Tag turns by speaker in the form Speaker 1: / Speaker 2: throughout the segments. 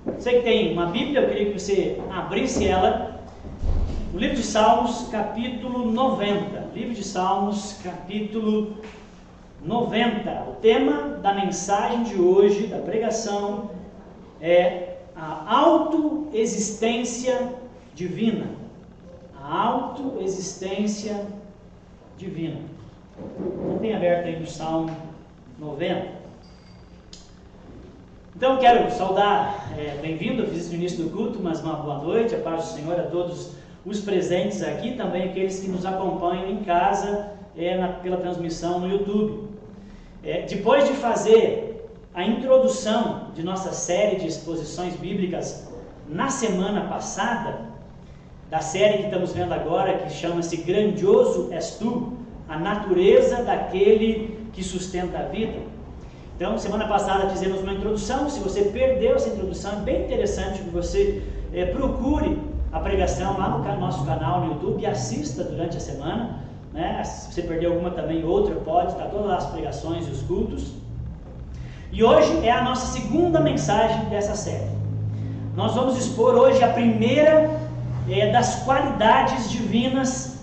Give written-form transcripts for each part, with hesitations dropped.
Speaker 1: Você que tem uma Bíblia, eu queria que você abrisse ela. O livro de Salmos, capítulo 90. Livro de Salmos, capítulo 90. O tema da mensagem de hoje, da pregação, é a autoexistência divina. A autoexistência divina. Então tem aberto aí no Salmo 90. Então quero saudar, bem-vindo, eu fiz isso no início do culto, mas uma boa noite, a paz do Senhor a todos os presentes aqui, também aqueles que nos acompanham em casa, pela transmissão no YouTube. Depois de fazer a introdução de nossa série de exposições bíblicas na semana passada, da série que estamos vendo agora, que chama-se Grandioso És Tu, a natureza daquele que sustenta a vida. Então, semana passada fizemos uma introdução. Se você perdeu essa introdução, é bem interessante que você procure a pregação lá no nosso canal no YouTube e assista durante a semana, né? Se você perdeu alguma também, outra pode, está todas as pregações e os cultos. E hoje é a nossa segunda mensagem dessa série. Nós vamos expor hoje a primeira das qualidades divinas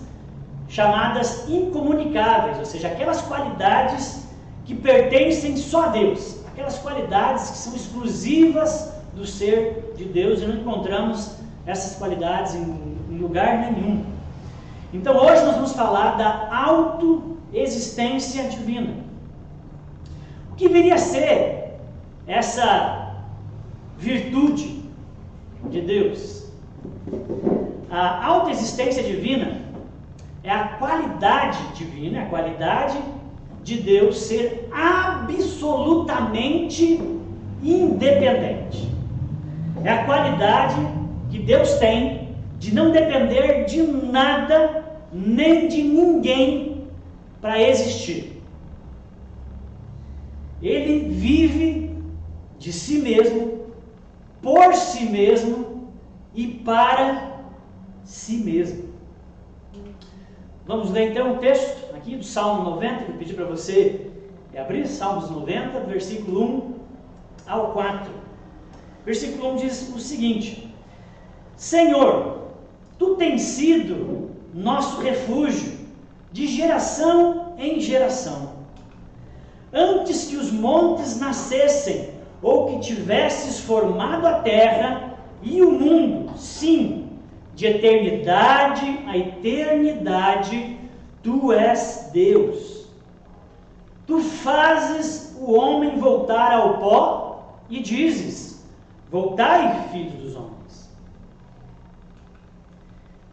Speaker 1: chamadas incomunicáveis, ou seja, aquelas qualidades que pertencem só a Deus, aquelas qualidades que são exclusivas do ser de Deus e não encontramos essas qualidades em lugar nenhum. Então hoje nós vamos falar da autoexistência divina. O que viria a ser essa virtude de Deus? A autoexistência divina é a qualidade divina, a qualidade de Deus ser absolutamente independente. É a qualidade que Deus tem de não depender de nada nem de ninguém para existir. Ele vive de si mesmo, por si mesmo e para si mesmo. Vamos ler então o texto aqui do Salmo 90, que eu pedi para você abrir, Salmos 90, versículo 1 ao 4. Versículo 1 diz o seguinte: Senhor, Tu tens sido nosso refúgio de geração em geração. Antes que os montes nascessem, ou que tivesses formado a terra e o mundo, sim, de eternidade a eternidade, Tu és Deus. Tu fazes o homem voltar ao pó e dizes: voltai, filhos dos homens.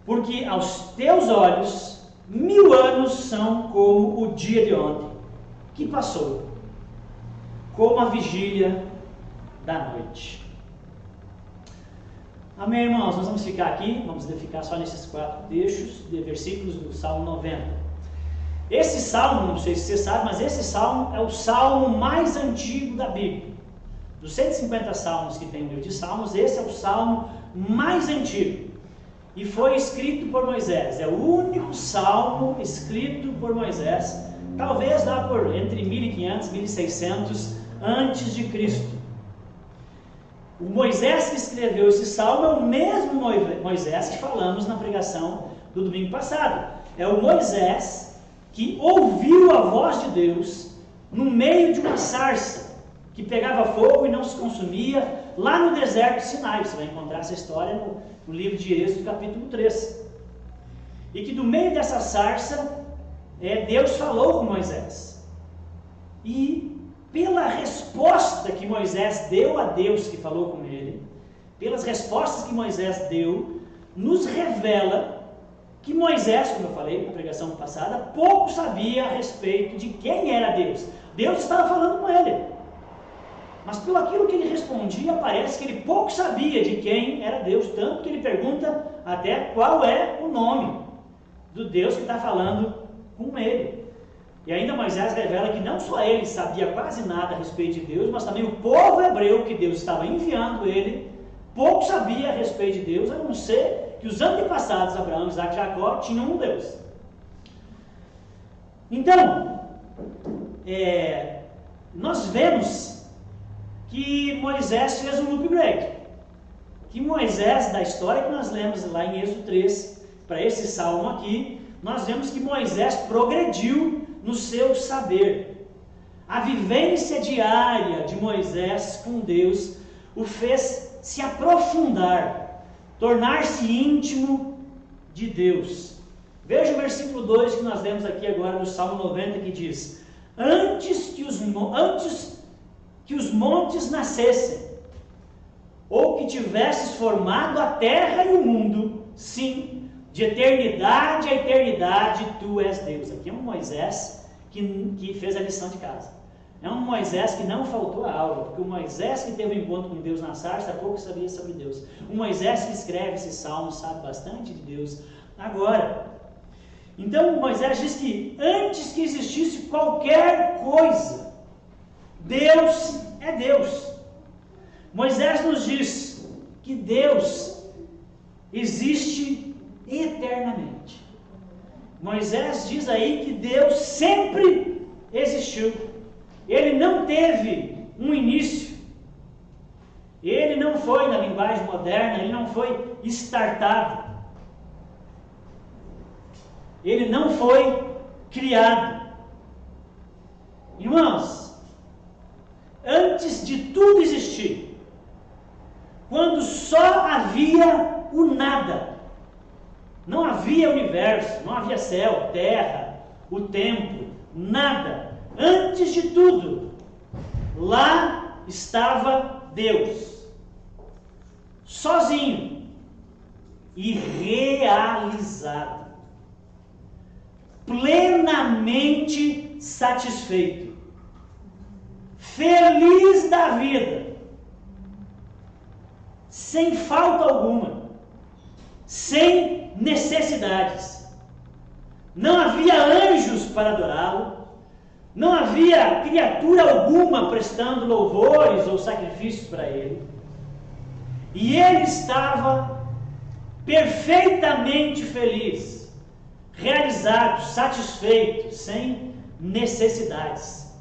Speaker 1: Porque aos teus olhos 1000 anos são como o dia de ontem, que passou, como a vigília da noite. Amém, irmãos? Nós vamos ficar aqui, vamos ficar só nesses 4 trechos de versículos do Salmo 90. Esse salmo, não sei se você sabe, mas esse salmo é o salmo mais antigo da Bíblia. Dos 150 salmos que tem no livro de Salmos, esse é o salmo mais antigo. E foi escrito por Moisés. É o único salmo escrito por Moisés, talvez lá por entre 1500 e 1600 antes de Cristo. O Moisés que escreveu esse salmo é o mesmo Moisés que falamos na pregação do domingo passado. É o Moisés que ouviu a voz de Deus no meio de uma sarça que pegava fogo e não se consumia, lá no deserto de Sinai. Você vai encontrar essa história no livro de Êxodo, capítulo 3. E que do meio dessa sarça, Deus falou com Moisés. E pela resposta que Moisés deu a Deus que falou com ele, pelas respostas que Moisés deu, nos revela que Moisés, como eu falei na pregação passada, pouco sabia a respeito de quem era Deus. Deus estava falando com ele, mas pelo aquilo que ele respondia, parece que ele pouco sabia de quem era Deus, tanto que ele pergunta até qual é o nome do Deus que está falando com ele. E ainda Moisés revela que não só ele sabia quase nada a respeito de Deus, mas também o povo hebreu que Deus estava enviando ele, pouco sabia a respeito de Deus, a não ser que os antepassados, Abraão, Isaac e Jacó, tinham um Deus. Então, nós vemos que Moisés fez um upgrade. Que Moisés, da história que nós lemos lá em Êxodo 3, para esse salmo aqui, nós vemos que Moisés progrediu no seu saber. A vivência diária de Moisés com Deus o fez se aprofundar, tornar-se íntimo de Deus. Veja o versículo 2 que nós lemos aqui agora do Salmo 90, que diz: antes que os montes nascessem, ou que tivesses formado a terra e o mundo, sim, de eternidade a eternidade, tu és Deus. Aqui é um Moisés que fez a lição de casa. É um Moisés que não faltou a aula, porque o Moisés que teve um encontro com Deus na sarça, pouco sabia sobre Deus. O Moisés que escreve esse salmo sabe bastante de Deus. Agora, então Moisés diz que antes que existisse qualquer coisa, Deus é Deus. Moisés nos diz que Deus existe eternamente. Moisés diz aí que Deus sempre existiu. Ele não teve um início. Ele não foi, na linguagem moderna, ele não foi startado. Ele não foi criado. Irmãos, antes de tudo existir, quando só havia o nada, não havia universo, não havia céu, terra, o tempo, nada. Antes de tudo, lá estava Deus, sozinho e realizado, plenamente satisfeito, feliz da vida, sem falta alguma, sem necessidades. Não havia anjos para adorá-lo, não havia criatura alguma prestando louvores ou sacrifícios para ele. E ele estava perfeitamente feliz, realizado, satisfeito, sem necessidades.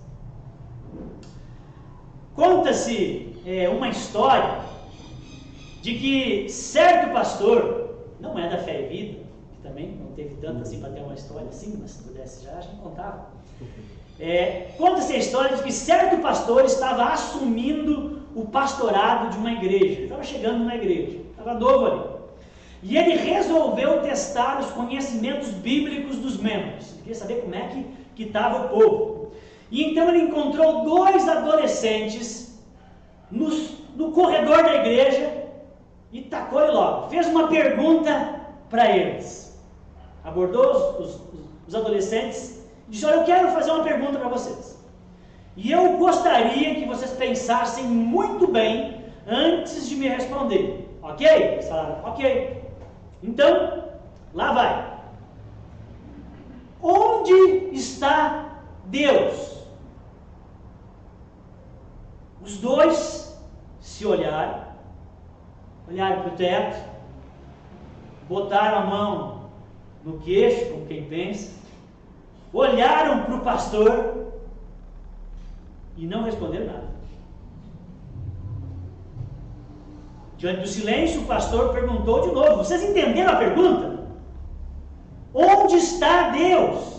Speaker 1: Conta-se uma história de que certo pastor, não é da Fé e Vida, que também não teve tanto assim para ter uma história assim, mas se pudesse já, a gente contava. Conta-se a história de que certo pastor estava assumindo o pastorado de uma igreja. Ele estava chegando numa igreja, estava novo ali. E ele resolveu testar os conhecimentos bíblicos dos membros. Ele queria saber como é que estava o povo. E então ele encontrou 2 adolescentes no corredor da igreja e tacou-lhe logo. Fez uma pergunta para eles. Abordou os adolescentes. Disse: olha, eu quero fazer uma pergunta para vocês. E eu gostaria que vocês pensassem muito bem antes de me responder. Ok? Eles falaram: ok. Então, lá vai. Onde está Deus? Os 2 se olharam para o teto, botaram a mão no queixo, como quem pensa, olharam para o pastor e não responderam nada. Diante do silêncio, o pastor perguntou de novo: vocês entenderam a pergunta? Onde está Deus?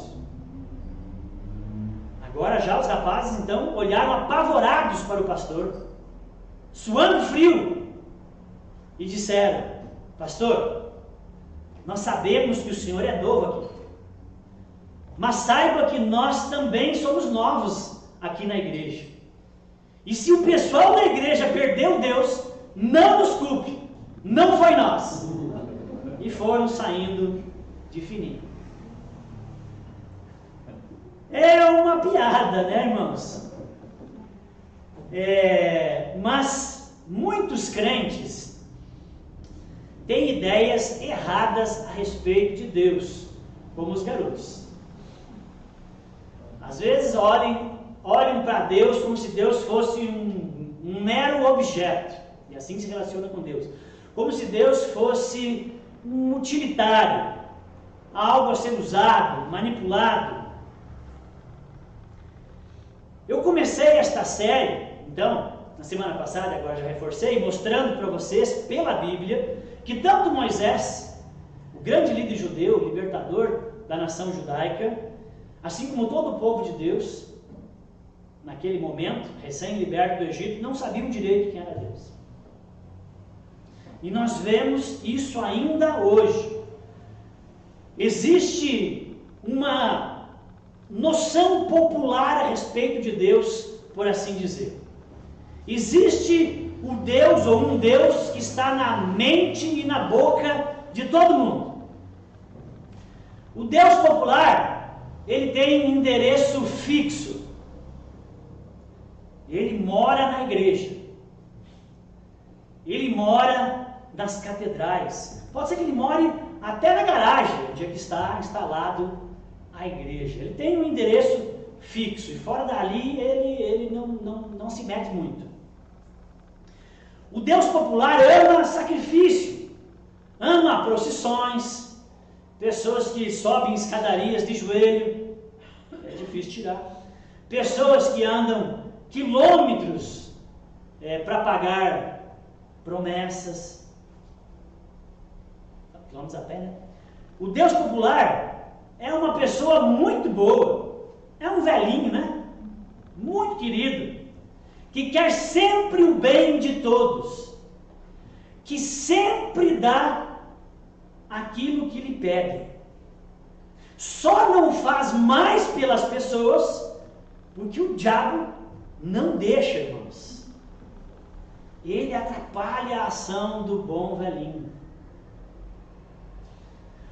Speaker 1: Agora já os rapazes então olharam apavorados para o pastor, suando frio, e disseram: pastor, nós sabemos que o senhor é novo aqui, mas saiba que nós também somos novos aqui na igreja. E se o pessoal da igreja perdeu Deus, não nos culpe, não foi nós. E foram saindo de fininho. É uma piada, né, irmãos? Mas muitos crentes têm ideias erradas a respeito de Deus, como os garotos. Às vezes olham para Deus como se Deus fosse um mero objeto, e assim se relaciona com Deus, como se Deus fosse um utilitário, algo a ser usado, manipulado. Eu comecei esta série, então, na semana passada, agora já reforcei, mostrando para vocês, pela Bíblia, que tanto Moisés, o grande líder judeu, libertador da nação judaica, assim como todo o povo de Deus, naquele momento, recém-liberto do Egito, não sabiam direito quem era Deus. E nós vemos isso ainda hoje. Existe uma noção popular a respeito de Deus, por assim dizer. Existe o Deus ou um Deus que está na mente e na boca de todo mundo. O Deus popular, ele tem um endereço fixo. Ele mora na igreja. Ele mora nas catedrais. Pode ser que ele more até na garagem, onde é que está instalado a igreja. Ele tem um endereço fixo, e fora dali ele não se mete muito. O Deus popular ama sacrifício, ama procissões, pessoas que sobem escadarias de joelho, é difícil tirar, pessoas que andam quilômetros para pagar promessas, quilômetros a pé, né? O Deus popular é uma pessoa muito boa, é um velhinho, né? Muito querido, que quer sempre o bem de todos, que sempre dá aquilo que lhe pedem. Só não faz mais pelas pessoas porque o diabo não deixa, irmãos. Ele atrapalha a ação do bom velhinho.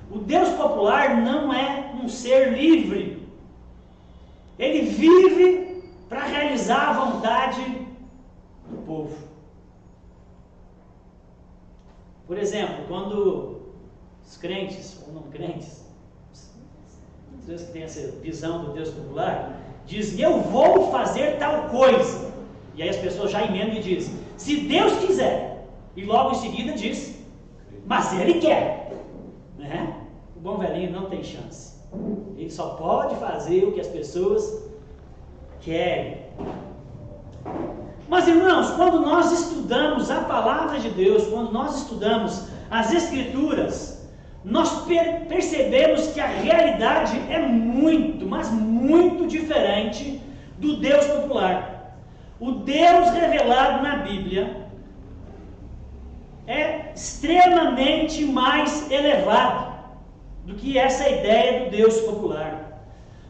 Speaker 1: O Deus popular não é um ser livre. Ele vive para realizar a vontade do povo. Por exemplo, quando os crentes ou não crentes, pessoas que têm essa visão do Deus popular, dizem: eu vou fazer tal coisa, e aí as pessoas já emendam e dizem: se Deus quiser, e logo em seguida diz: mas Ele quer, né? O bom velhinho não tem chance. Ele só pode fazer o que as pessoas querem. Mas, irmãos, quando nós estudamos a palavra de Deus, quando nós estudamos as Escrituras, nós percebemos que a realidade é muito, mas muito diferente do Deus popular. O Deus revelado na Bíblia é extremamente mais elevado do que essa ideia do Deus popular.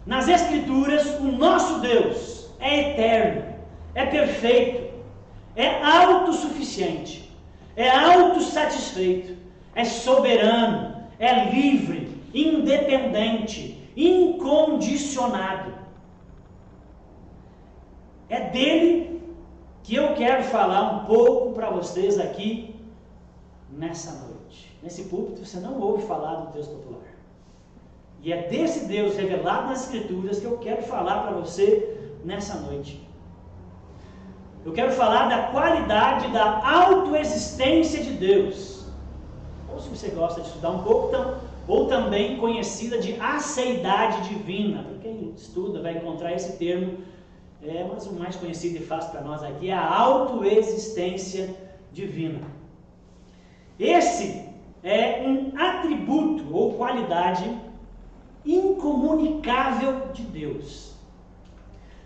Speaker 1: Nas Escrituras, o nosso Deus é eterno, é perfeito, é autossuficiente, é autossatisfeito, é soberano, é livre, independente, incondicionado. É dele que eu quero falar um pouco para vocês aqui nessa noite. Nesse púlpito você não ouve falar do Deus popular. E é desse Deus revelado nas Escrituras que eu quero falar para você nessa noite. Eu quero falar da qualidade da autoexistência de Deus. Ou se você gosta de estudar um pouco, ou também conhecida de aceidade divina. Para quem estuda vai encontrar esse termo, mas o mais conhecido e fácil para nós aqui é a autoexistência divina. Esse é um atributo ou qualidade incomunicável de Deus.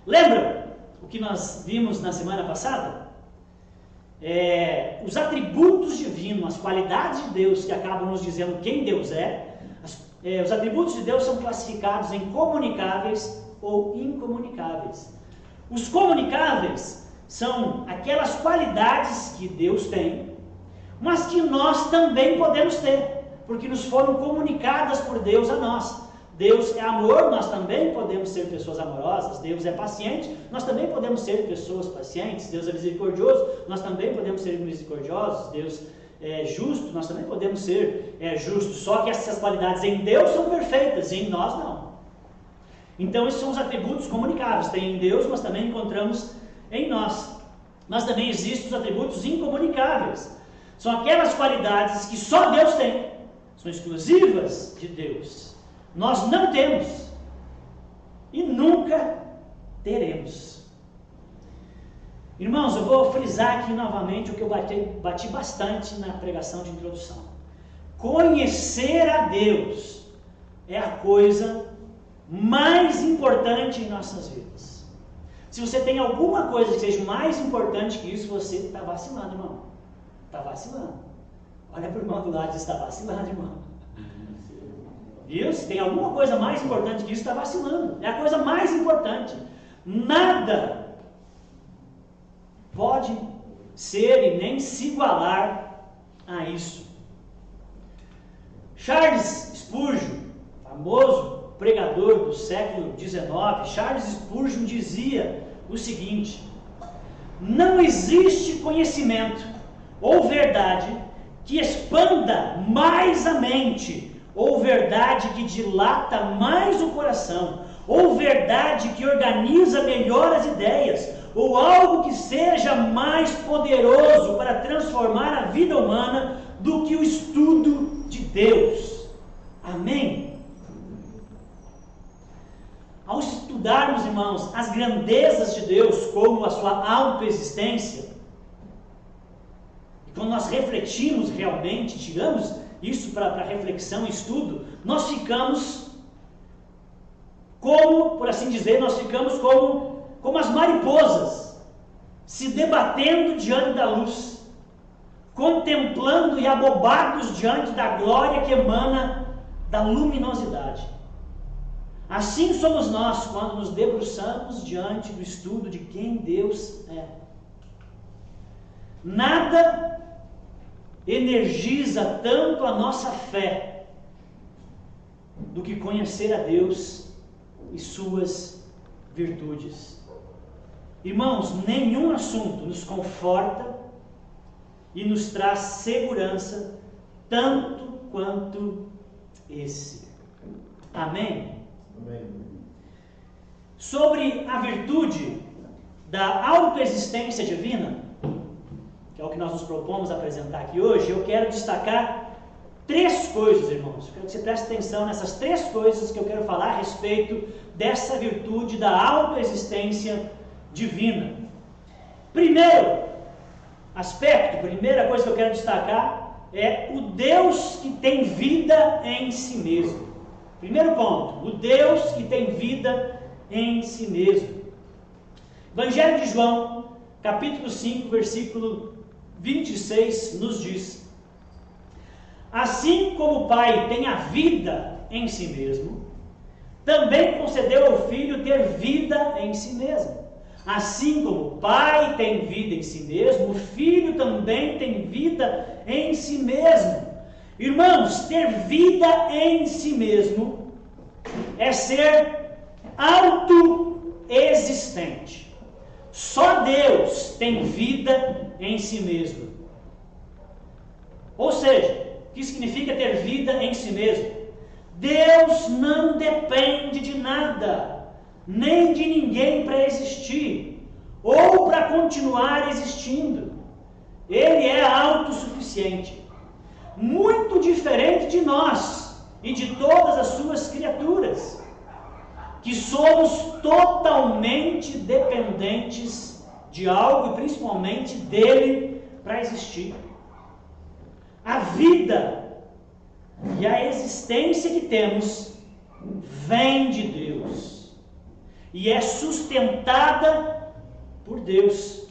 Speaker 1: Lembra o que nós vimos na semana passada? Os atributos divinos, as qualidades de Deus que acabam nos dizendo quem Deus é. Os atributos de Deus são classificados em comunicáveis ou incomunicáveis. Os comunicáveis são aquelas qualidades que Deus tem, mas que nós também podemos ter, porque nos foram comunicadas por Deus a nós. Deus é amor, nós também podemos ser pessoas amorosas. Deus é paciente, nós também podemos ser pessoas pacientes. Deus é misericordioso, nós também podemos ser misericordiosos. Deus é justo, nós também podemos ser justos. Só que essas qualidades em Deus são perfeitas, e em nós não. Então esses são os atributos comunicáveis. Tem em Deus, mas também encontramos em nós. Mas também existem os atributos incomunicáveis. São aquelas qualidades que só Deus tem, são exclusivas de Deus. Nós não temos e nunca teremos. Irmãos, eu vou frisar aqui novamente o que eu bati bastante na pregação de introdução. Conhecer a Deus é a coisa mais importante em nossas vidas. Se você tem alguma coisa que seja mais importante que isso, você está vacilando, irmão. Está vacilando. Olha para o irmão do lado e diz: está vacilando, irmão. Viu? Se tem alguma coisa mais importante que isso, está vacilando. É a coisa mais importante. Nada pode ser e nem se igualar a isso. Charles Spurgeon, famoso pregador do século XIX, Charles Spurgeon dizia o seguinte: não existe conhecimento ou verdade que expanda mais a mente, ou verdade que dilata mais o coração, ou verdade que organiza melhor as ideias, ou algo que seja mais poderoso para transformar a vida humana do que o estudo de Deus. Amém? Ao estudarmos, irmãos, as grandezas de Deus, como a sua autoexistência, e quando nós refletimos realmente, tiramos isso para reflexão e estudo, nós ficamos como, por assim dizer, nós ficamos como as mariposas, se debatendo diante da luz, contemplando e abobados diante da glória que emana da luminosidade. Assim somos nós quando nos debruçamos diante do estudo de quem Deus é. Nada energiza tanto a nossa fé do que conhecer a Deus e suas virtudes. Irmãos, nenhum assunto nos conforta e nos traz segurança tanto quanto esse. Amém?
Speaker 2: Amém.
Speaker 1: Sobre a virtude da autoexistência divina, que é o que nós nos propomos apresentar aqui hoje, eu quero destacar 3 coisas, irmãos. Eu quero que você preste atenção nessas 3 coisas que eu quero falar a respeito dessa virtude da autoexistência divina. Primeiro aspecto, primeira coisa que eu quero destacar é o Deus que tem vida em si mesmo. Primeiro ponto, o Deus que tem vida em si mesmo. Evangelho de João, capítulo 5, versículo 26, nos diz: assim como o Pai tem a vida em si mesmo, também concedeu ao Filho ter vida em si mesmo. Assim como o Pai tem vida em si mesmo, o Filho também tem vida em si mesmo. Irmãos, ter vida em si mesmo é ser autoexistente. Só Deus tem vida em si mesmo. Ou seja, o que significa ter vida em si mesmo? Deus não depende de nada, nem de ninguém para existir, ou para continuar existindo. Ele é autossuficiente. Muito diferente de nós e de todas as suas criaturas, que somos totalmente dependentes de algo e principalmente dele para existir. A vida e a existência que temos vem de Deus e é sustentada por Deus.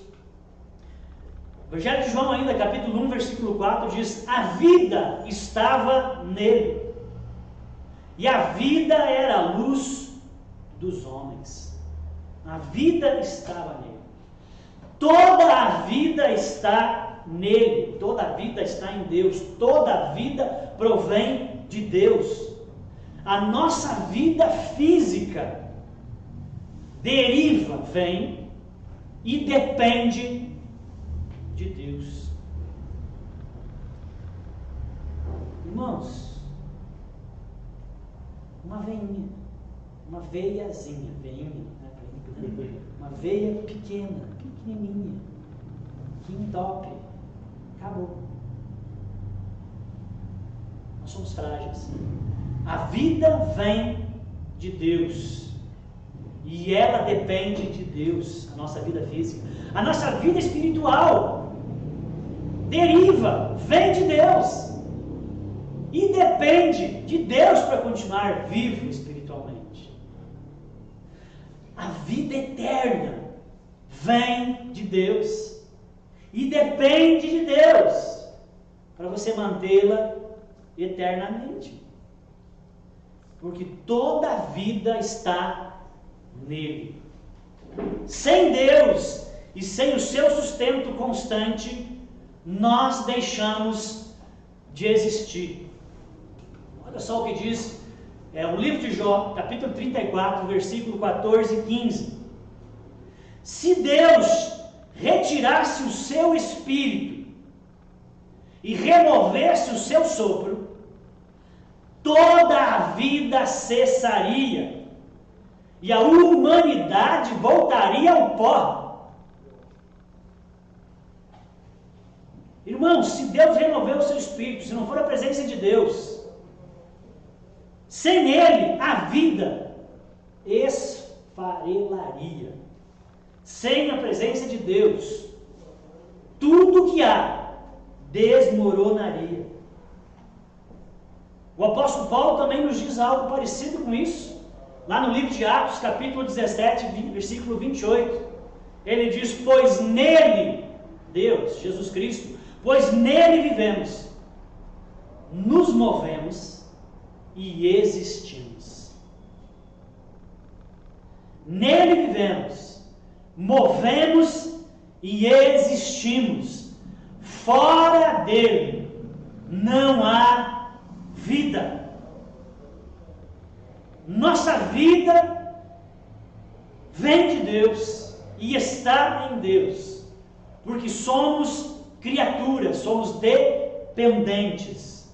Speaker 1: O Evangelho de João ainda, capítulo 1, versículo 4, diz: a vida estava nele, e a vida era a luz dos homens. A vida estava nele. Toda a vida está nele, toda a vida está em Deus, toda a vida provém de Deus. A nossa vida física deriva, vem e depende de Deus. Irmãos, uma veinha, uma veiazinha, uma veia pequena, pequenininha, que entope, acabou. Nós somos frágeis. A vida vem de Deus E ela depende de Deus, a nossa vida física. A nossa vida espiritual deriva, vem de Deus. E depende de Deus para continuar vivo espiritualmente. A vida eterna vem de Deus. E depende de Deus para você mantê-la eternamente. Porque toda a vida está nele. Sem Deus e sem o seu sustento constante, nós deixamos de existir. Olha só o que diz o livro de Jó, capítulo 34, versículo 14 e 15. Se Deus retirasse o seu espírito e removesse o seu sopro, toda a vida cessaria e a humanidade voltaria ao pó. Irmãos, se Deus remover o seu espírito, se não for a presença de Deus, sem Ele a vida esfarelaria. Sem a presença de Deus, tudo que há desmoronaria. O apóstolo Paulo também nos diz algo parecido com isso, lá no livro de Atos, capítulo 17, versículo 28. Ele diz: pois nele, Deus, Jesus Cristo, pois nele vivemos, nos movemos e existimos. Nele vivemos, movemos e existimos. Fora dele não há vida. Nossa vida vem de Deus e está em Deus, porque somos criaturas, somos dependentes.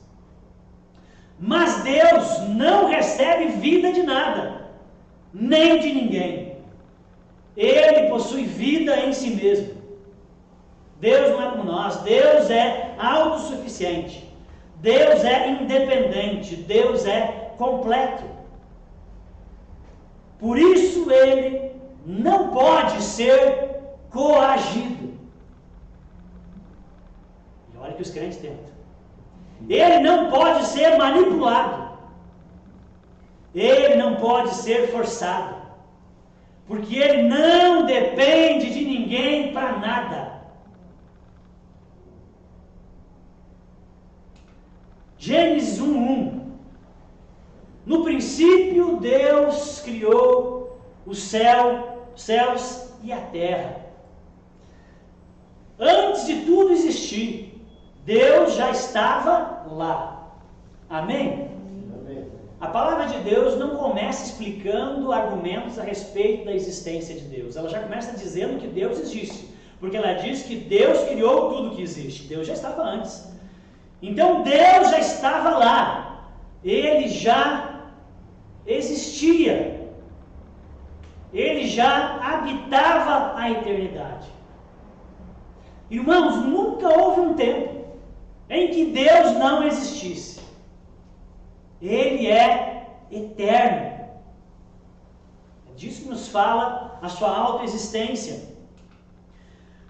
Speaker 1: Mas Deus não recebe vida de nada, nem de ninguém. Ele possui vida em si mesmo. Deus não é como nós. Deus é autossuficiente. Deus é independente. Deus é completo. Por isso ele não pode ser coagido. E olha que os crentes tentam. Ele não pode ser manipulado. Ele não pode ser forçado. Porque ele não depende de ninguém para nada. Gênesis 1:1. No princípio Deus criou os céus e a terra. Antes de tudo existir, Deus já estava lá. Amém? A palavra de Deus não começa explicando argumentos a respeito da existência de Deus. Ela já começa dizendo que Deus existe. Porque ela diz que Deus criou tudo que existe. Deus já estava antes. Então Deus já estava lá. Ele já existia. Ele já habitava a eternidade. Irmãos, nunca houve um tempo em que Deus não existisse. Ele é eterno. É disso que nos fala a sua autoexistência.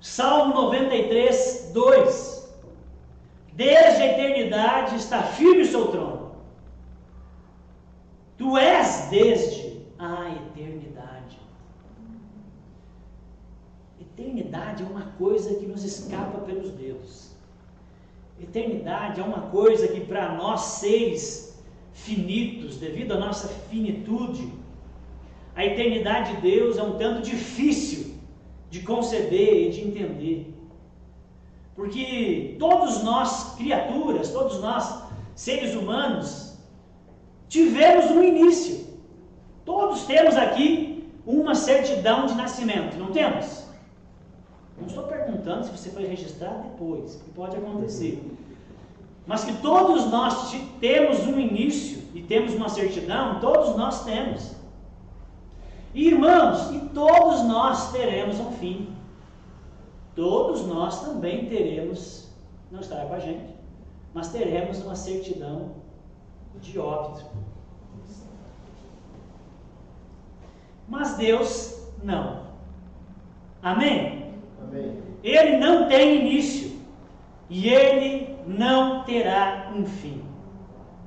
Speaker 1: Salmo 93, 2. Desde a eternidade está firme o seu trono. Tu és desde a eternidade. Eternidade é uma coisa que nos escapa pelos dedos. Eternidade é uma coisa que para nós seres finitos, devido à nossa finitude, a eternidade de Deus é um tanto difícil de conceber e de entender. Porque todos nós, criaturas, todos nós, seres humanos, tivemos um início. Todos temos aqui uma certidão de nascimento, não temos? Não estou perguntando se você foi registrado depois, que pode acontecer. Mas que todos nós temos um início e temos uma certidão, todos nós temos. E, irmãos, e todos nós teremos um fim. Todos nós também teremos, não estará com a gente, mas teremos uma certidão de óbito. mas Deus não. Amém?
Speaker 2: Amém.
Speaker 1: Ele não tem início e ele não terá um fim.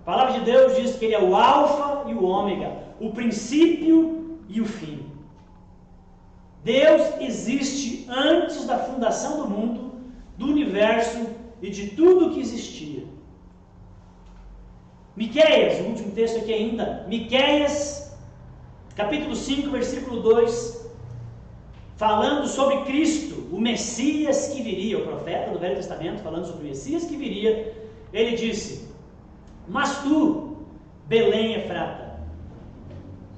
Speaker 1: A palavra de Deus diz que ele é o alfa e o ômega, o princípio e o fim. Deus existe antes da fundação do mundo, do universo e de tudo que existia. Miqueias, o último texto aqui ainda, Miqueias, capítulo 5, versículo 2, falando sobre Cristo, o Messias que viria, o profeta do Velho Testamento, falando sobre o Messias que viria, ele disse: mas tu, Belém Efrata,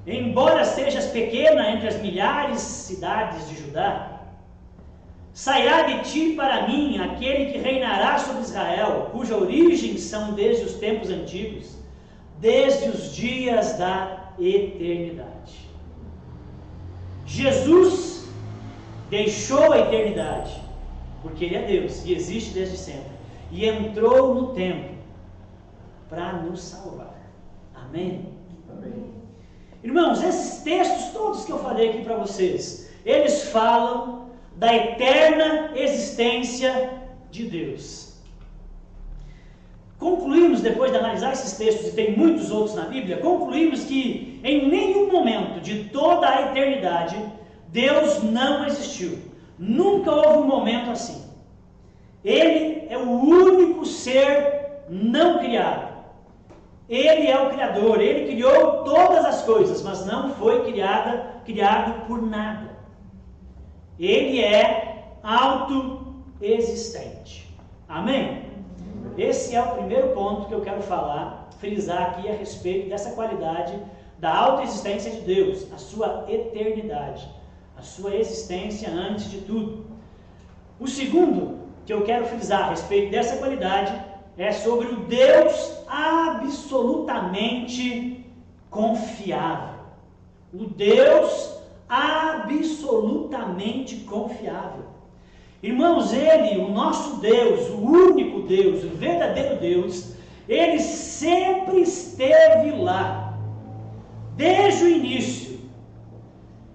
Speaker 1: embora sejas pequena entre as milhares cidades de Judá, sairá de ti para mim aquele que reinará sobre Israel, cuja origem são desde os tempos antigos, desde os dias da eternidade. Jesus deixou a eternidade, porque Ele é Deus e existe desde sempre, e entrou no tempo para nos salvar. Amém?
Speaker 2: Amém.
Speaker 1: Irmãos, esses textos todos que eu falei aqui para vocês, eles falam da eterna existência de Deus. Concluímos, depois de analisar esses textos, e tem muitos outros na Bíblia, concluímos que em nenhum momento de toda a eternidade, Deus não existiu. Nunca houve um momento assim. Ele é o único ser não criado. Ele é o Criador, Ele criou todas as coisas, mas não foi criado por nada. Ele é autoexistente. Amém? Esse é o primeiro ponto que eu quero falar, frisar aqui a respeito dessa qualidade da autoexistência de Deus, a sua eternidade, a sua existência antes de tudo. O segundo que eu quero frisar a respeito dessa qualidade é sobre o Deus absolutamente confiável. O Deus absolutamente confiável. Irmãos, Ele, o nosso Deus, o único Deus, o verdadeiro Deus, Ele sempre esteve lá, desde o início,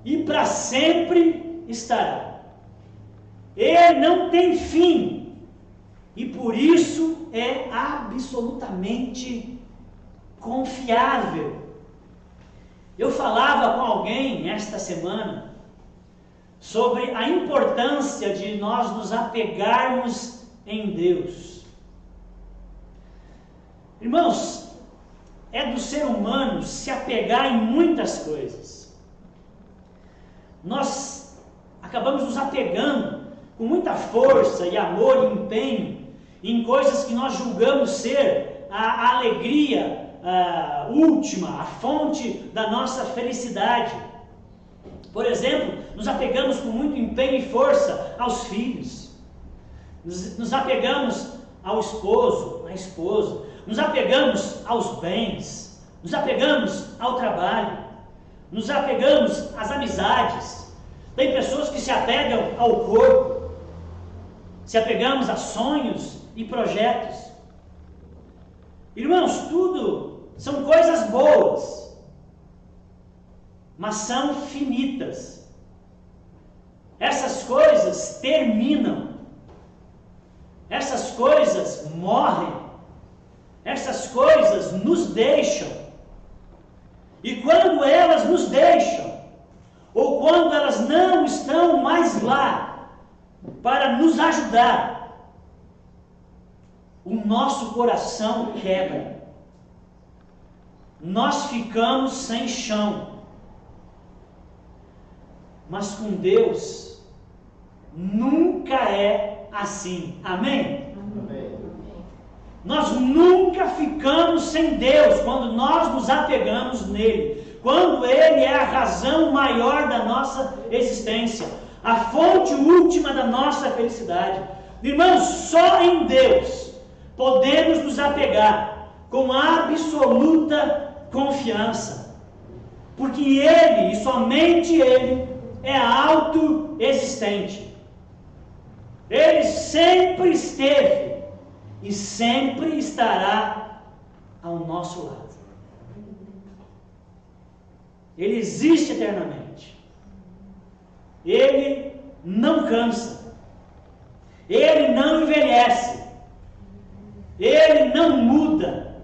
Speaker 1: e para sempre estará. Ele não tem fim, e por isso é absolutamente confiável. Eu falava com alguém esta semana sobre a importância de nós nos apegarmos em Deus. Irmãos, é do ser humano se apegar em muitas coisas. Nós acabamos nos apegando com muita força e amor e empenho em coisas que nós julgamos ser a alegria última, a fonte da nossa felicidade. Por exemplo, nos apegamos com muito empenho e força aos filhos, nos apegamos ao esposo, à esposa, nos apegamos aos bens, nos apegamos ao trabalho, nos apegamos às amizades. Tem pessoas que se apegam ao corpo, se apegamos a sonhos e projetos. Irmãos, tudo são coisas boas, mas são finitas. Essas coisas terminam, essas coisas morrem, essas coisas nos deixam. E quando elas nos deixam, ou quando elas não estão mais lá para nos ajudar, o nosso coração quebra. Nós ficamos sem chão. Mas com Deus nunca é assim. Amém?
Speaker 2: Amém.
Speaker 1: Nós nunca ficamos sem Deus quando nós nos apegamos nele, quando Ele é a razão maior da nossa existência, a fonte última da nossa felicidade. Irmãos, só em Deus podemos nos apegar com absoluta confiança, porque Ele, e somente Ele, é autoexistente. Ele sempre esteve e sempre estará ao nosso lado. Ele existe eternamente. Ele não cansa, Ele não envelhece, Ele não muda,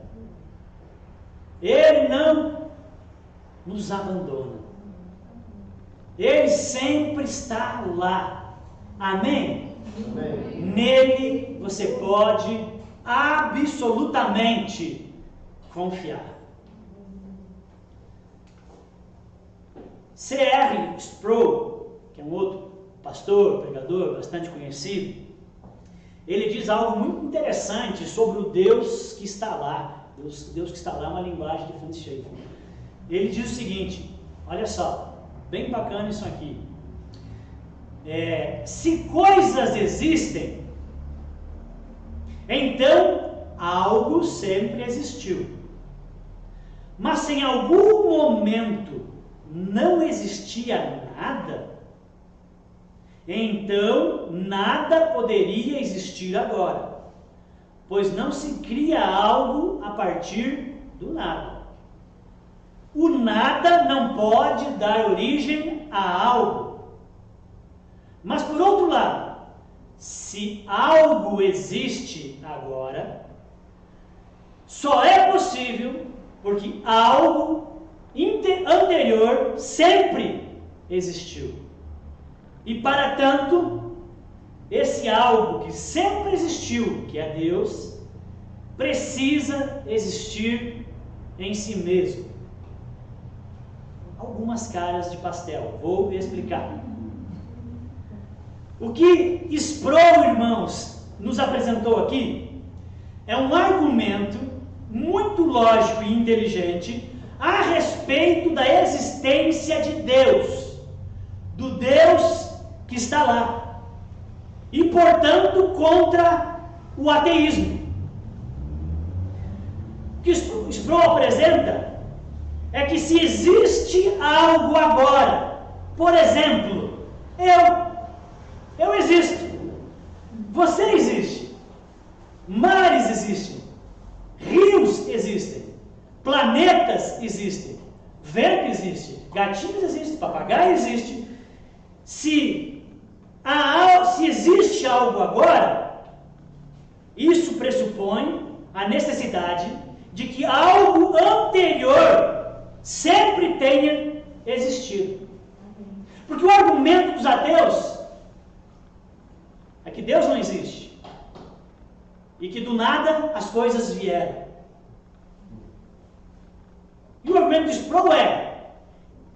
Speaker 1: Ele não nos abandona, Ele sempre está lá. Amém?
Speaker 2: Amém.
Speaker 1: Nele você pode absolutamente confiar. C.R. Sproul, que é um outro pastor, pregador bastante conhecido, ele diz algo muito interessante sobre o Deus que está lá. Deus que está lá é uma linguagem de Francis Schaeffer. Ele diz o seguinte, olha só, bem bacana isso aqui. Se coisas existem, então algo sempre existiu. Mas se em algum momento não existia nada, então nada poderia existir agora, pois não se cria algo a partir do nada. O nada não pode dar origem a algo. Mas por outro lado, se algo existe agora, só é possível porque algo anterior sempre existiu. E para tanto, esse algo que sempre existiu, que é Deus, precisa existir em si mesmo. Algumas caras de pastel, vou explicar. O que Sproul, irmãos, nos apresentou aqui é um argumento muito lógico e inteligente a respeito da existência de Deus, do Deus que está lá, e portanto contra o ateísmo. O que Sproul apresenta é que se existe algo agora, por exemplo, eu existo, você existe, mares existem, rios existem, planetas existem, vento existe, gatinhos existem, papagaio existe. Se existe algo agora, isso pressupõe a necessidade de que algo anterior sempre tenha existido. Porque o argumento dos ateus é que Deus não existe e que do nada as coisas vieram. E o argumento de Sproul é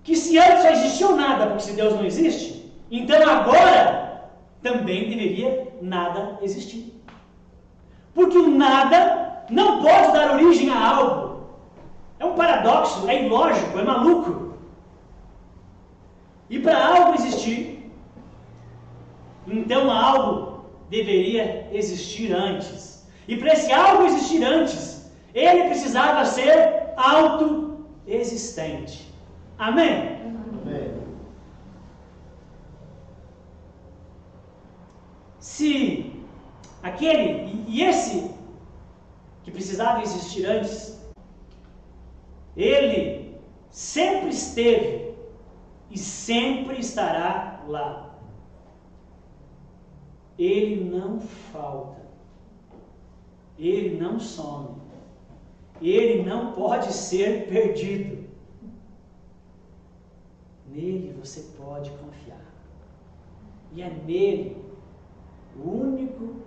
Speaker 1: que se antes só existiu nada, porque se Deus não existe, então agora também deveria nada existir. Porque o nada não pode dar origem a algo. É um paradoxo, é ilógico, é maluco. E para algo existir, então algo deveria existir antes. E para esse algo existir antes, ele precisava ser autoexistente. Amém?
Speaker 2: Amém.
Speaker 1: Se aquele e esse que precisava existir antes, ele sempre esteve e sempre estará lá. Ele não falta, ele não some, ele não pode ser perdido. Nele você pode confiar. E é nele o único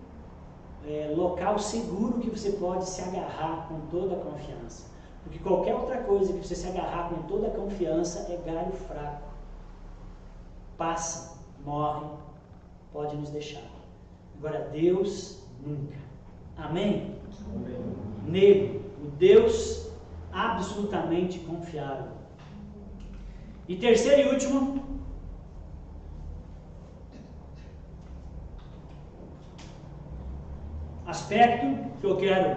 Speaker 1: local seguro que você pode se agarrar com toda a confiança. Porque qualquer outra coisa que você se agarrar com toda a confiança é galho fraco. Passa, morre, pode nos deixar. Agora Deus nunca. Amém?
Speaker 2: Amém.
Speaker 1: Nele, o Deus absolutamente confiável. E terceiro e último, aspecto que eu quero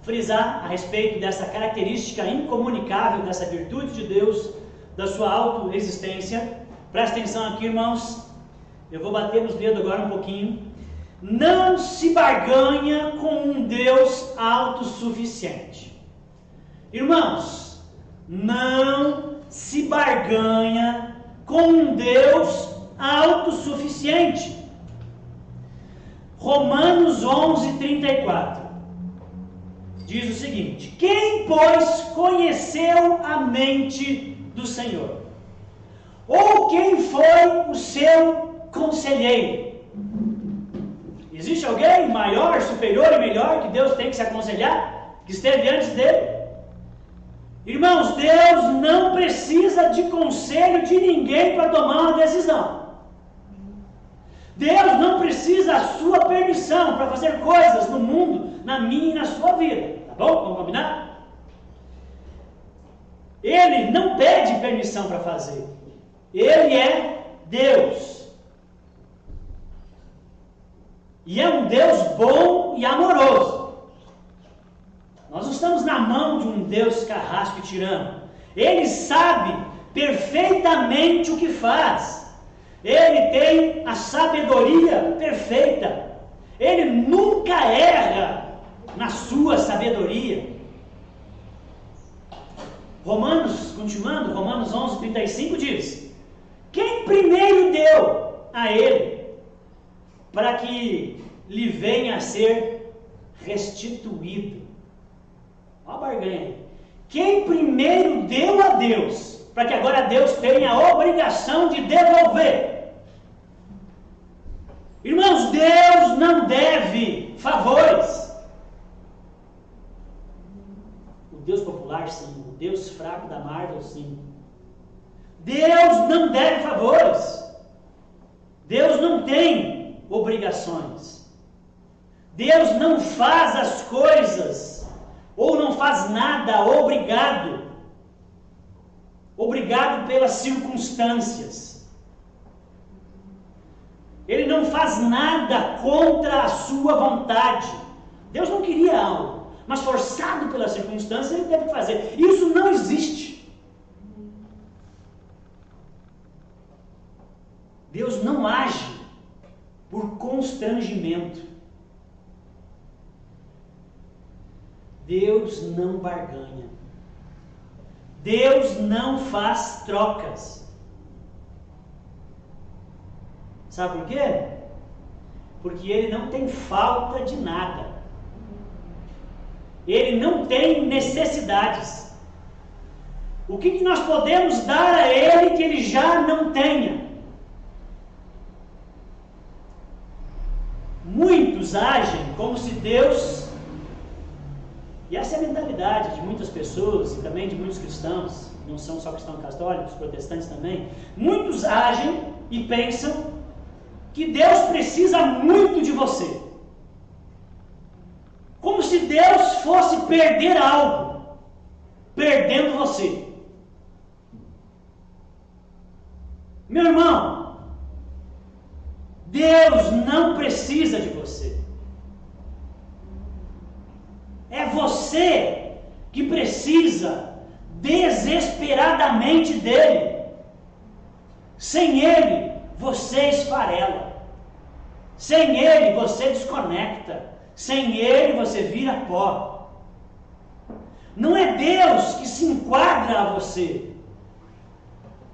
Speaker 1: frisar a respeito dessa característica incomunicável, dessa virtude de Deus, da sua autoexistência. Presta atenção aqui, irmãos. Eu vou bater nos dedos agora um pouquinho. Não se barganha com um Deus autossuficiente. Irmãos, não se barganha com um Deus autossuficiente. Romanos 11:34 diz o seguinte: quem, pois, conheceu a mente do Senhor? Ou quem foi o seu conselheiro? Existe alguém maior, superior e melhor que Deus tem que se aconselhar? Que esteve antes dele? Irmãos, Deus não precisa de conselho de ninguém para tomar uma decisão. Deus não precisa da sua permissão para fazer coisas no mundo, na minha e na sua vida. Tá bom? Vamos combinar? Ele não pede permissão para fazer. Ele é Deus. E é um Deus bom e amoroso. Nós não estamos na mão de um Deus carrasco e tirano. Ele sabe perfeitamente o que faz. Ele tem a sabedoria perfeita. Ele nunca erra na sua sabedoria. Continuando, Romanos 11:35 diz: quem primeiro deu a ele, para que lhe venha a ser restituído. Olha a barganha aí. Quem primeiro deu a Deus, para que agora Deus tenha a obrigação de devolver. Irmãos, Deus não deve favores. O Deus popular, sim. O Deus fraco da Marvel, sim. Deus não deve favores. Deus não tem obrigações. Deus não faz as coisas ou não faz nada obrigado pelas circunstâncias. Ele não faz nada contra a sua vontade. Deus não queria algo, mas forçado pela circunstância ele teve que fazer. Isso não existe. Deus não age por constrangimento. Deus não barganha. Deus não faz trocas. Sabe por quê? Porque Ele não tem falta de nada. Ele não tem necessidades. O que nós podemos dar a Ele que Ele já não tenha? Muitos agem como se Deus... E essa é a mentalidade de muitas pessoas e também de muitos cristãos, não são só cristãos católicos, protestantes também. Muitos agem e pensam que Deus precisa muito de você. Como se Deus fosse perder algo, perdendo você. Meu irmão, Deus não precisa de você. É você que precisa desesperadamente dele. Sem ele, você esfarela. Sem ele, você desconecta. Sem ele, você vira pó. Não é Deus que se enquadra a você.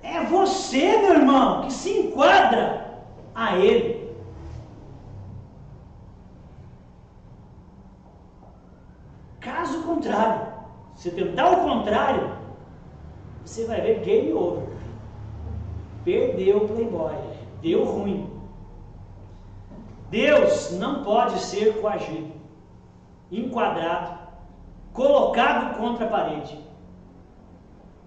Speaker 1: É você, meu irmão, que se enquadra a ele. Caso contrário, se tentar o contrário, você vai ver game over. Perdeu o playboy, deu ruim. Deus não pode ser coagido, enquadrado, colocado contra a parede.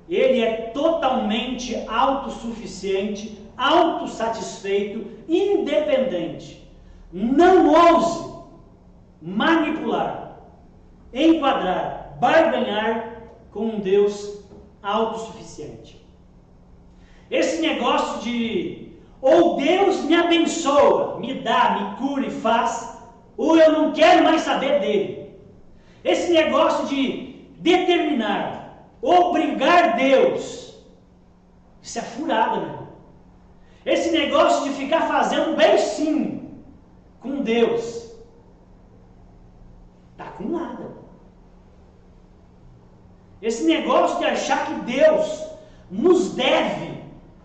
Speaker 1: Ele é totalmente autossuficiente, autossatisfeito, independente. Não ouse manipular, enquadrar, barganhar com um Deus autossuficiente. Esse negócio de ou Deus me abençoa, me dá, me cura e faz, ou eu não quero mais saber dele. Esse negócio de determinar, obrigar Deus, isso é furada, meu irmão. Esse negócio de ficar fazendo beicinho com Deus, tá com nada. Esse negócio de achar que Deus nos deve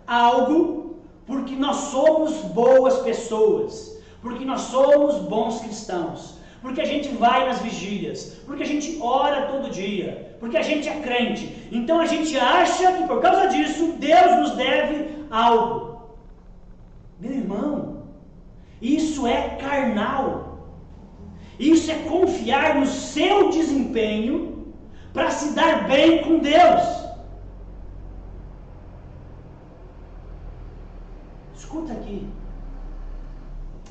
Speaker 1: algo porque nós somos boas pessoas, porque nós somos bons cristãos, porque a gente vai nas vigílias, porque a gente ora todo dia, porque a gente é crente. Então a gente acha que por causa disso Deus nos deve algo. Meu irmão, isso é carnal. Isso é confiar no seu desempenho para se dar bem com Deus. Escuta aqui.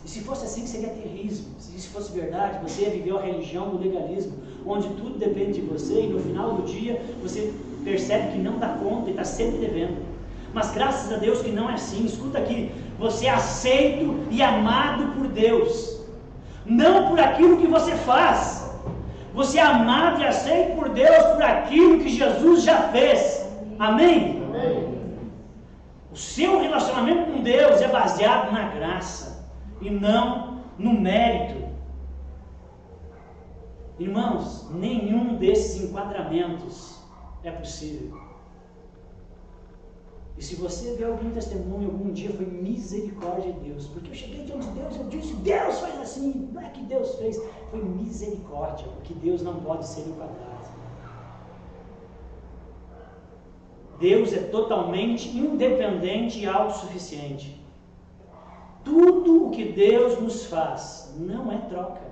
Speaker 1: E se fosse assim, seria terrível. Se isso fosse verdade, você ia viver a religião do legalismo, onde tudo depende de você e no final do dia você percebe que não dá conta e está sempre devendo. Mas graças a Deus que não é assim. Escuta aqui. Você é aceito e amado por Deus. Não por aquilo que você faz. Você é amado e aceito por Deus por aquilo que Jesus já fez. Amém? Amém. O seu relacionamento com Deus é baseado na graça e não no mérito. Irmãos, nenhum desses enquadramentos é possível. E se você vê algum testemunho algum dia, foi misericórdia de Deus, porque eu cheguei diante de Deus, eu disse, Deus faz assim, não é que Deus fez, foi misericórdia, porque Deus não pode ser enquadrado. Deus é totalmente independente e autossuficiente. Tudo o que Deus nos faz não é troca,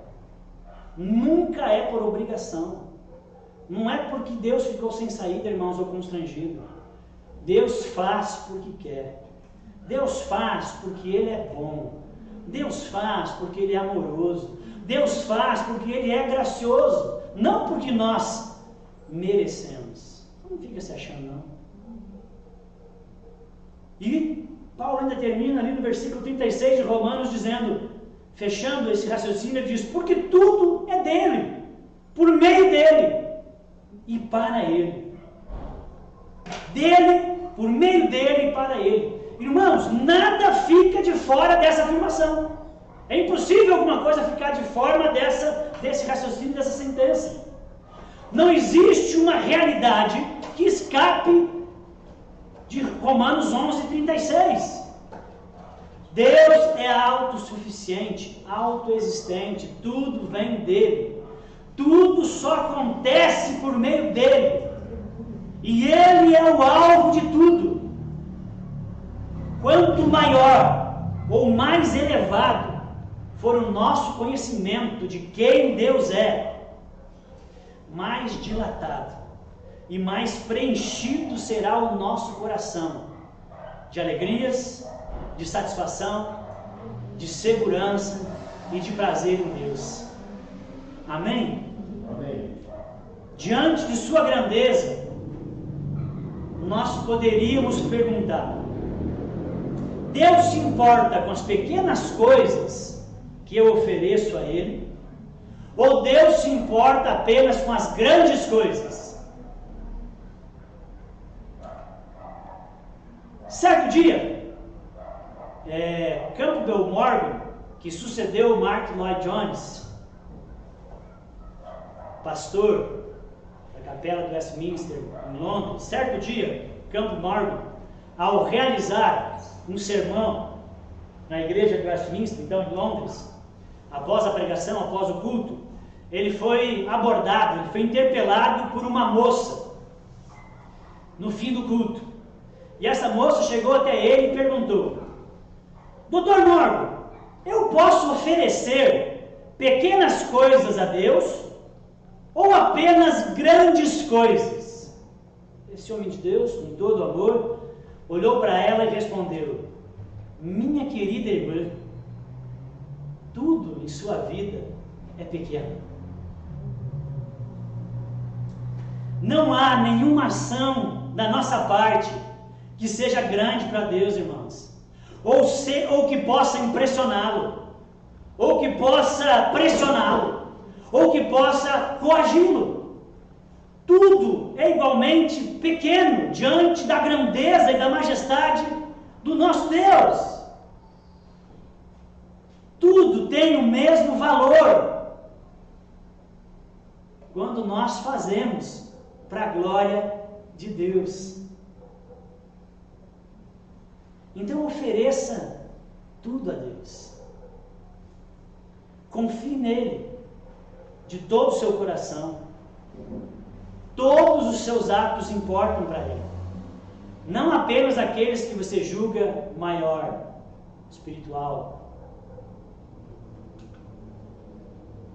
Speaker 1: nunca é por obrigação, não é porque Deus ficou sem saída, irmãos, ou constrangido. Deus faz porque quer. Deus faz porque Ele é bom. Deus faz porque Ele é amoroso. Deus faz porque Ele é gracioso. Não porque nós merecemos. Não fica se achando, não. E Paulo ainda termina ali no versículo 36 de Romanos dizendo, fechando esse raciocínio, ele diz, porque tudo é dele, por meio dele e para ele. Dele, por meio dele e para ele. Irmãos, nada fica de fora dessa afirmação. É impossível alguma coisa ficar de fora desse raciocínio, dessa sentença. Não existe uma realidade que escape de Romanos 11:36. Deus é autossuficiente, autoexistente, tudo vem dele. Tudo só acontece por meio dele. E Ele é o alvo de tudo. Quanto maior ou mais elevado for o nosso conhecimento de quem Deus é, mais dilatado e mais preenchido será o nosso coração de alegrias, de satisfação, de segurança e de prazer em Deus. Amém? Amém. Diante de sua grandeza, nós poderíamos perguntar, Deus se importa com as pequenas coisas que eu ofereço a Ele? Ou Deus se importa apenas com as grandes coisas? Certo dia, Campbell Morgan, que sucedeu Martyn Lloyd-Jones, pastor da Capela do Westminster em Londres, certo dia, Campbell Morgan, ao realizar um sermão na igreja de Westminster, então em Londres, após a pregação, após o culto, ele foi abordado, ele foi interpelado por uma moça no fim do culto. E essa moça chegou até ele e perguntou, Dr. Morgan, eu posso oferecer pequenas coisas a Deus ou apenas grandes coisas? Esse homem de Deus, com todo amor, olhou para ela e respondeu, minha querida irmã, tudo em sua vida é pequeno. Não há nenhuma ação da nossa parte que seja grande para Deus, irmãos, ou que possa impressioná-lo, ou que possa pressioná-lo, ou que possa coagi-lo. Tudo é igualmente pequeno diante da grandeza e da majestade do nosso Deus. Tudo tem o mesmo valor quando nós fazemos para a glória de Deus. Então ofereça tudo a Deus. Confie nele, de todo o seu coração. Todos os seus atos importam para ele. Não apenas aqueles que você julga maior, espiritual.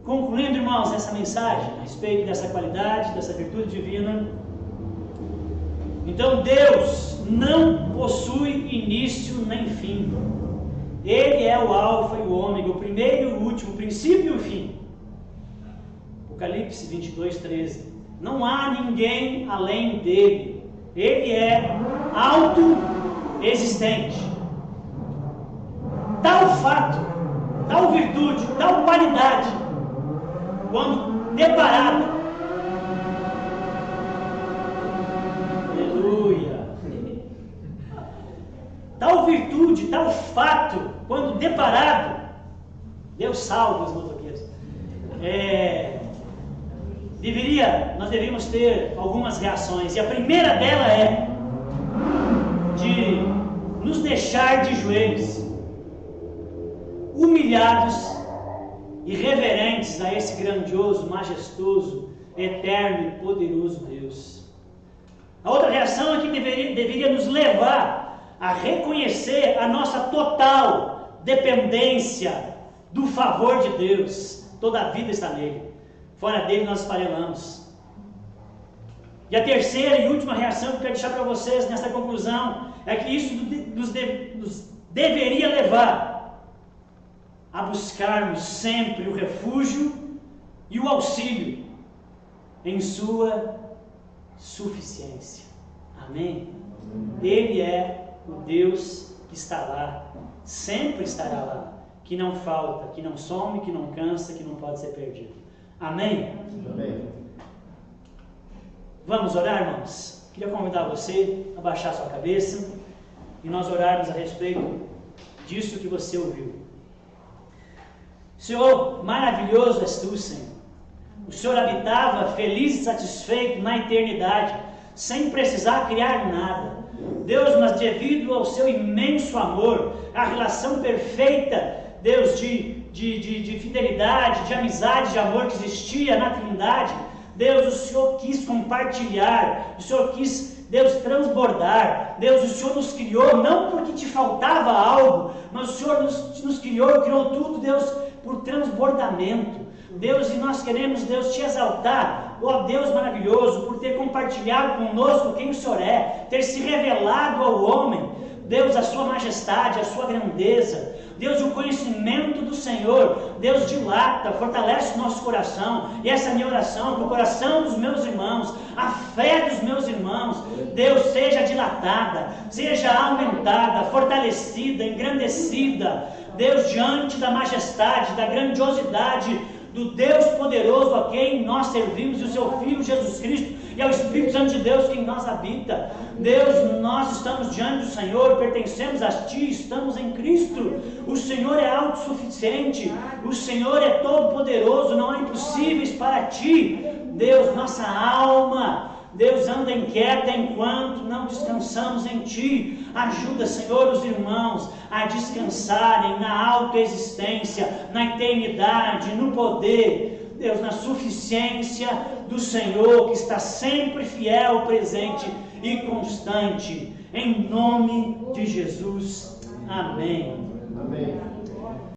Speaker 1: Concluindo, irmãos, essa mensagem a respeito dessa qualidade, dessa virtude divina. Então, Deus não possui início nem fim. Ele é o alfa e o ômega, o primeiro e o último, o princípio e o fim. Apocalipse 22, 13. Não há ninguém além dele. Ele é autoexistente. Tal fato, tal virtude, tal qualidade, quando deparada, aleluia, tal virtude, tal fato, quando deparado, Deus salve os motoqueiros, nós deveríamos ter algumas reações, e a primeira dela é de nos deixar de joelhos, humilhados e reverentes a esse grandioso, majestoso, eterno e poderoso Deus. A outra reação é que deveria nos levar a reconhecer a nossa total dependência do favor de Deus. Toda a vida está nele. Fora dele nós esfarelamos. E a terceira e última reação que eu quero deixar para vocês nessa conclusão é que isso nos deveria levar a buscarmos sempre o refúgio e o auxílio em sua suficiência. Amém? Ele é o Deus que está lá, sempre estará lá, que não falta, que não some, que não cansa, que não pode ser perdido. Amém?
Speaker 2: Amém.
Speaker 1: Vamos orar, irmãos? Queria convidar você a baixar sua cabeça e nós orarmos a respeito disso que você ouviu. Senhor, maravilhoso és tu, Senhor. O Senhor habitava feliz e satisfeito na eternidade, sem precisar criar nada. Deus, mas devido ao seu imenso amor, a relação perfeita, Deus, de fidelidade, de amizade, de amor que existia na Trindade, Deus, o Senhor quis compartilhar, o Senhor quis, Deus, transbordar. Deus, o Senhor nos criou não porque te faltava algo, mas o Senhor nos criou tudo, Deus, por transbordamento. Deus, e nós queremos, Deus, te exaltar, ó Deus maravilhoso, por ter compartilhado conosco quem o Senhor é, ter se revelado ao homem, Deus, a sua majestade, a sua grandeza. Deus, o conhecimento do Senhor, Deus, dilata, fortalece o nosso coração, e essa é a minha oração para o coração dos meus irmãos, a fé dos meus irmãos, Deus, seja dilatada, seja aumentada, fortalecida, engrandecida, Deus, diante da majestade, da grandiosidade do Deus poderoso a quem nós servimos, e o seu Filho Jesus Cristo, e ao Espírito Santo de Deus que em nós habita. Deus, nós estamos diante do Senhor, pertencemos a Ti, estamos em Cristo. O Senhor é autossuficiente, o Senhor é todo poderoso, não há impossíveis para Ti. Deus, nossa alma, Deus, anda inquieta enquanto não descansamos em Ti. Ajuda, Senhor, os irmãos a descansarem na autoexistência, na eternidade, no poder, Deus, na suficiência do Senhor, que está sempre fiel, presente e constante. Em nome de Jesus. Amém.
Speaker 2: Amém.